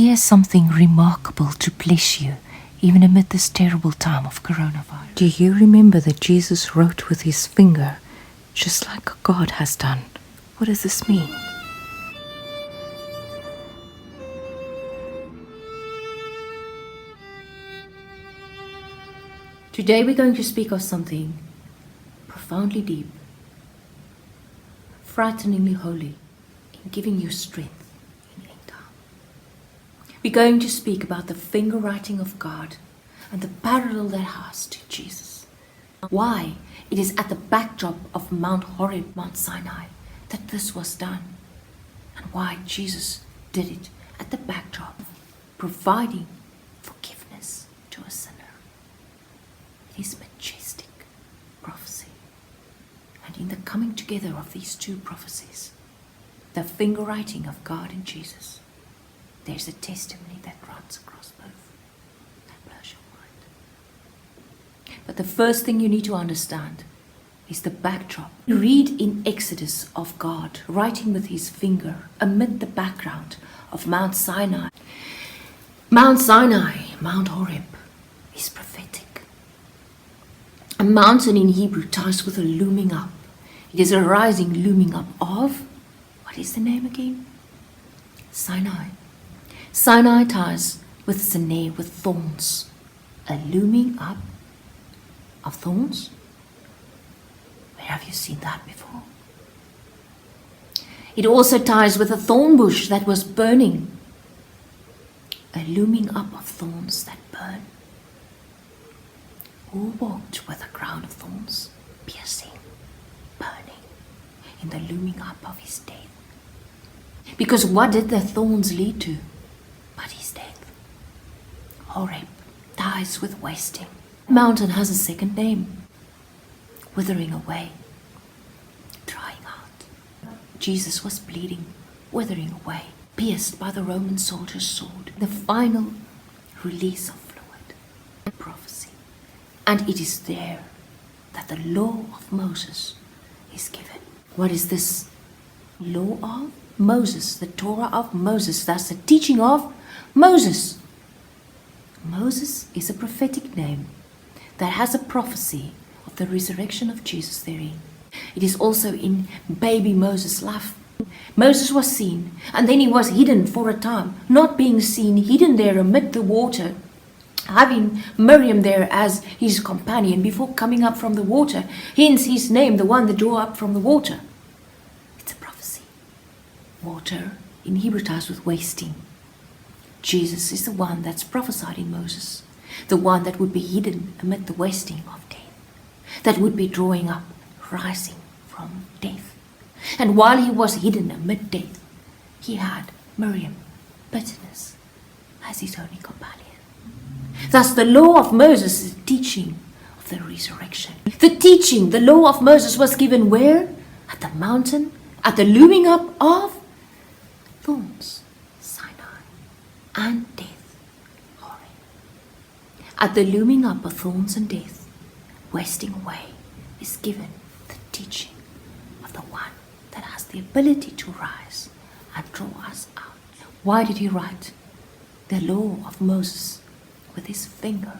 Here's something remarkable to bless you, even amid this terrible time of coronavirus. Do you remember that Jesus wrote with his finger, just like God has done? What does this mean? Today we're going to speak of something profoundly deep, frighteningly holy, in giving you strength in end time. We're going to speak about the finger writing of God and the parallel that has to Jesus. Why it is at the backdrop of Mount Horeb, Mount Sinai, that this was done, and why Jesus did it at the backdrop, providing forgiveness to a sinner. It is majestic prophecy. And in the coming together of these two prophecies, the finger writing of God and Jesus, there's a testimony that runs across both. That blows your mind. But the first thing you need to understand is the backdrop. You read in Exodus of God writing with his finger amid the background of Mount Sinai. Mount Sinai, Mount Horeb, is prophetic. A mountain in Hebrew ties with a looming up. It is a rising looming up of, what is the name again? Sinai. Sinai ties with Sinai, with thorns. A looming up of thorns? Where have you seen that before? It also ties with a thorn bush that was burning. A looming up of thorns that burn. Who walked with a crown of thorns, piercing, burning, in the looming up of his death? Because what did the thorns lead to? But his death. Horeb ties with wasting. Mountain has a second name. Withering away, drying out. Jesus was bleeding, withering away, pierced by the Roman soldier's sword. The final release of fluid. Prophecy. And it is there that the law of Moses is given. What is this law of Moses? The Torah of Moses. That's the teaching of Moses. Moses is a prophetic name that has a prophecy of the resurrection of Jesus therein. It is also in baby Moses' life. Moses was seen, and then he was hidden for a time, not being seen, hidden there amid the water, having Miriam there as his companion before coming up from the water. Hence his name, the one that drew up from the water. It's a prophecy. Water in Hebrew ties with wasting. Jesus is the one that's prophesied in Moses, the one that would be hidden amid the wasting of death, that would be drawing up, rising from death. And while he was hidden amid death, he had Miriam, bitterness, as his only companion. Thus the law of Moses is the teaching of the resurrection. The teaching, the law of Moses was given where? At the mountain, at the looming up of thorns, Sinai, and death, Horeb. At the looming up of thorns and death, wasting away, is given the teaching of the one that has the ability to rise and draw us out. Why did he write the law of Moses with his finger?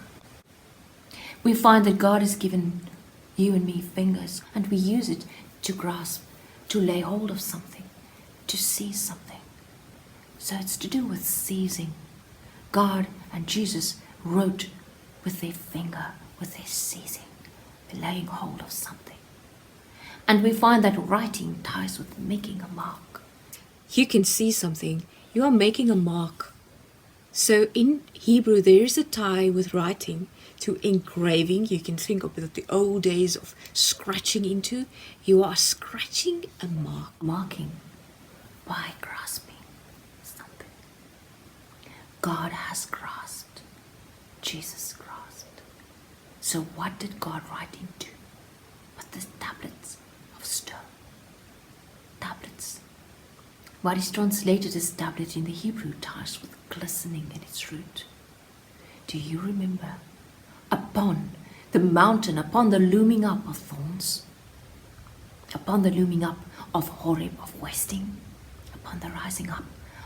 We find that God has given you and me fingers, and we use it to grasp, to lay hold of something, to seize something. So it's to do with seizing. God and Jesus wrote with their finger, with their seizing, laying hold of something. And we find that writing ties with making a mark. You can see something, you are making a mark. So in Hebrew, there is a tie with writing to engraving. You can think of the old days of scratching into. You are scratching a mark, marking by grasping something. God has grasped. Jesus grasped. So what did God write into? With the tablets of stone. Tablets. What is translated as tablet in the Hebrew ties with glistening in its root. Do you remember? Upon the mountain, upon the looming up of thorns, upon the looming up of Horeb, of wasting, upon the rising up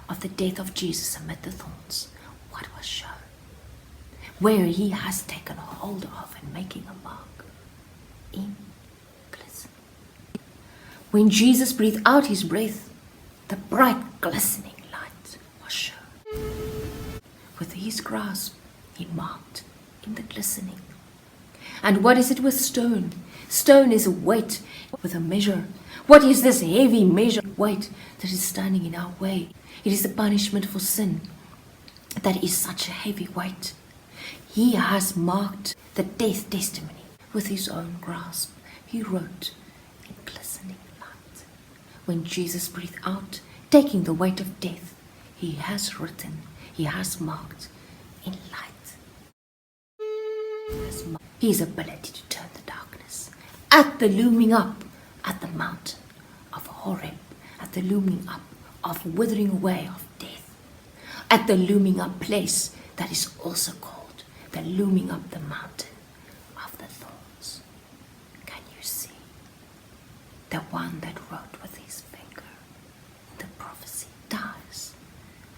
of the death of Jesus amid the thorns, what was shown? Where he has taken hold of and making a mark in glistening. When Jesus breathed out his breath, the bright glistening light was shown. With his grasp, he marked in the glistening. And what is it with stone? Stone is a weight with a measure. What is this heavy measure weight that is standing in our way? It is the punishment for sin. That is such a heavy weight. He has marked the death testimony with his own grasp. He wrote in glistening light. When Jesus breathed out, taking the weight of death, he has written, he has marked in light. His ability to turn the darkness at the looming up at the mountain of Horeb, at the looming up of withering away of death, at the looming up place that is also called the looming up the mountain of the thorns. Can you see? The one that wrote with his finger in the prophecy dies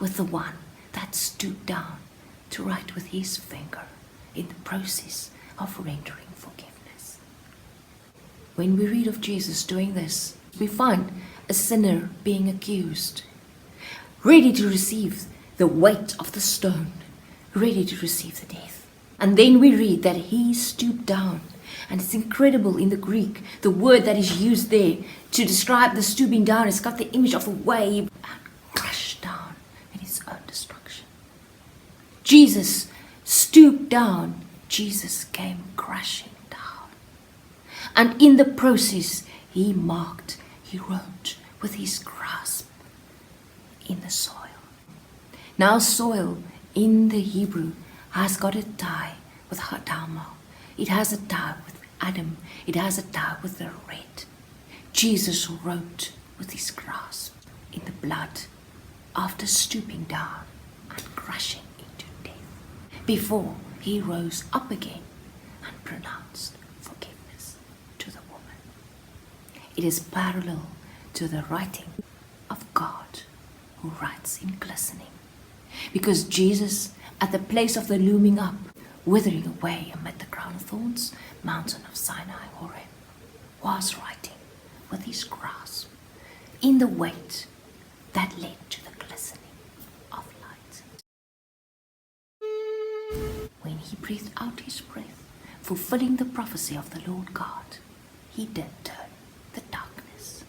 with the one that stooped down to write with his finger in the process of rendering forgiveness. When we read of Jesus doing this, we find a sinner being accused, ready to receive the weight of the stone, ready to receive the death. And then we read that he stooped down. And it's incredible in the Greek, the word that is used there to describe the stooping down, it's got the image of a wave and crushed down in his own destruction. Jesus stooped down. Jesus came crashing down. And in the process, he marked, he wrote with his grasp in the soil. Now soil in the Hebrew has got a tie with Hadama. It has a tie with Adam. It has a tie with the red. Jesus wrote with his grasp in the blood after stooping down and crushing into death before he rose up again and pronounced forgiveness to the woman. It is parallel to the writing of God who writes in glistening. Because Jesus, at the place of the looming up, withering away amid the crown of thorns, mountain of Sinai, Horeb, was writing with his grasp in the weight that led to the glistening of light. When he breathed out his breath, fulfilling the prophecy of the Lord God, he did turn the darkness.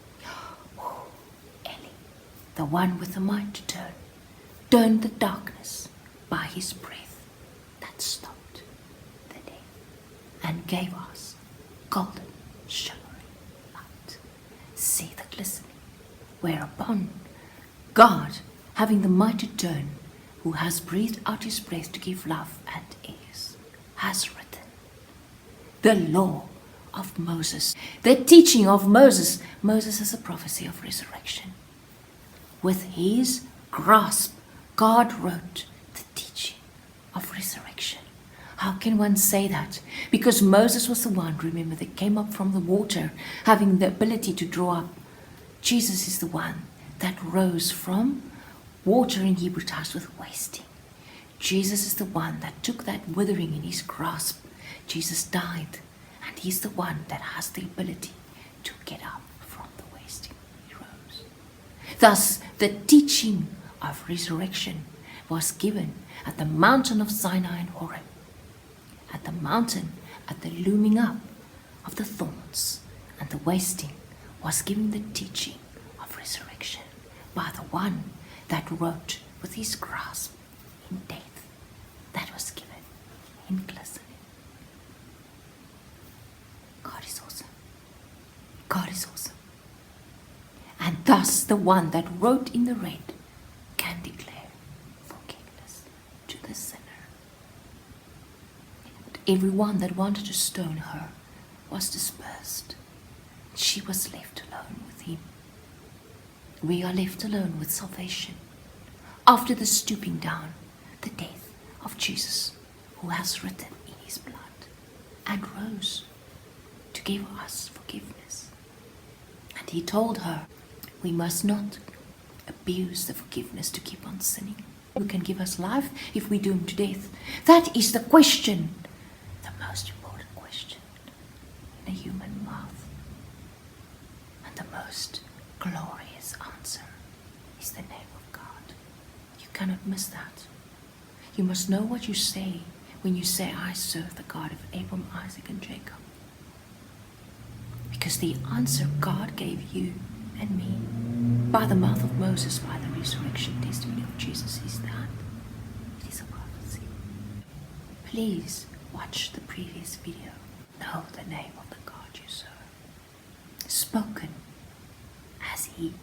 Oh, Eli, the one with the might to turn, turned the darkness by his breath that stopped the day and gave us golden shimmering light. See the glistening, whereupon God, having the might to turn, who has breathed out his breath to give love and ease, has written the law of Moses, the teaching of Moses. Moses is a prophecy of resurrection. With his grasp, God wrote the teaching of resurrection. How can one say that? Because Moses was the one, remember, that came up from the water, having the ability to draw up. Jesus is the one that rose from water in Hebrew ties with wasting. Jesus is the one that took that withering in his grasp. Jesus died, and he's the one that has the ability to get up from the wasting. He rose. Thus, the teaching of resurrection was given at the mountain of Sinai and Horeb, at the mountain, at the looming up of the thorns and the wasting, was given the teaching of resurrection by the one that wrote with his grasp in death, that was given in glistening. God is awesome. God is awesome. And thus the one that wrote in the red can declare forgiveness to the sinner. And everyone that wanted to stone her was dispersed. She was left alone with him. We are left alone with salvation after the stooping down, the death of Jesus, who has written in his blood and rose to give us forgiveness. And he told her, we must not abuse the forgiveness to keep on sinning? Who can give us life if we doom to death? That is the question, the most important question in a human mouth. And the most glorious answer is the name of God. You cannot miss that. You must know what you say when you say, I serve the God of Abraham, Isaac, and Jacob. Because the answer God gave you and me by the mouth of Moses, by the resurrection testimony of Jesus, is that it is a prophecy. Please watch the previous video. Know the name of the God you serve, spoken as He